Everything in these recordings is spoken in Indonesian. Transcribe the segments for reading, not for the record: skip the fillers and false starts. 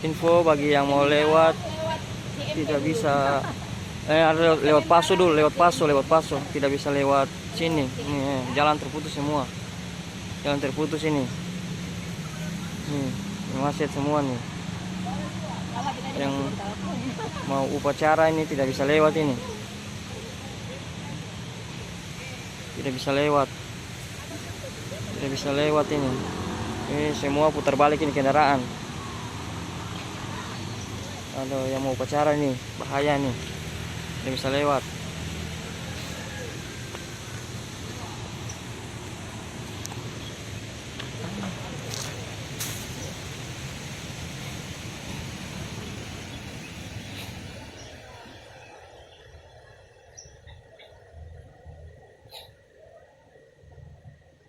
Info bagi yang mau lewat tidak bisa lewat Paso dulu, lewat Paso tidak bisa lewat sini. Ini jalan terputus semua, jalan terputus ini. Nih macet semua nih. Yang mau upacara ini tidak bisa lewat ini, tidak bisa lewat ini. Ini semua putar balik ini kendaraan. Ada yang mau upacara nih, bahaya nih, tidak bisa lewat.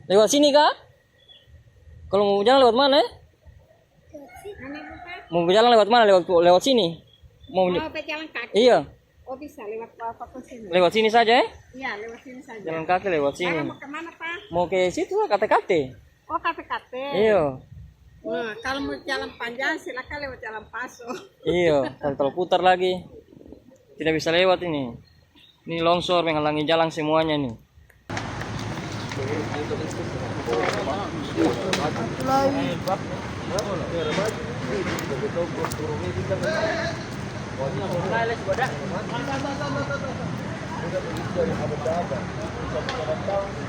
Lewat sini kah? Kalau mau jalan lewat mana? Mau jalan lewat mana? Lewat sini. Mau jalan kaki? Iya. Oh bisa lewat apa sini? Lewat sini saja ya? Iya, lewat sini saja. Jalan kaki lewat sini. Mau kemana Pak? Mau ke situ lah, kate-kate. Oh kate-kate. Iya. Nah, kalau mau jalan panjang silakan lewat jalan Paso. Iya, kalau putar lagi tidak bisa lewat ini. Ini longsor menghalangi jalan semuanya nih.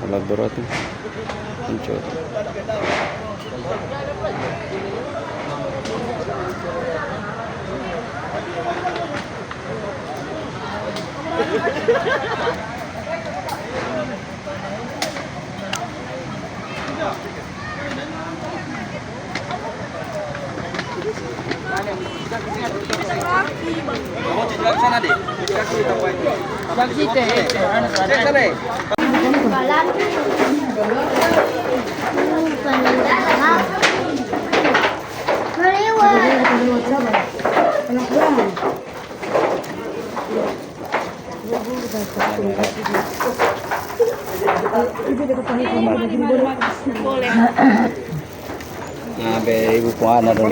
Alat berat nih, pencet. Nah, be ibu puan ada.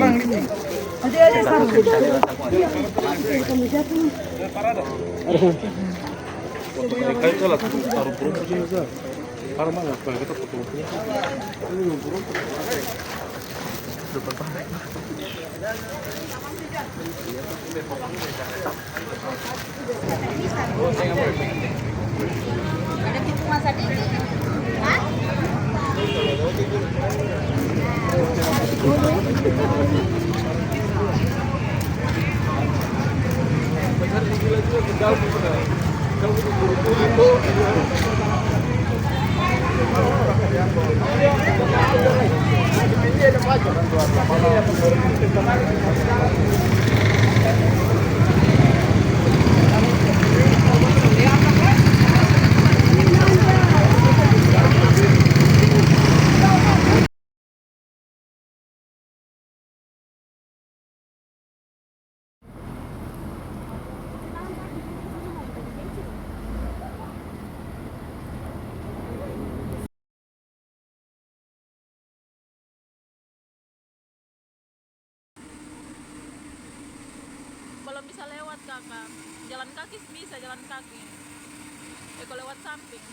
Ada tipu masa dini. Hah? Belum bisa lewat kakak, jalan kaki bisa jalan kaki, kalau lewat samping.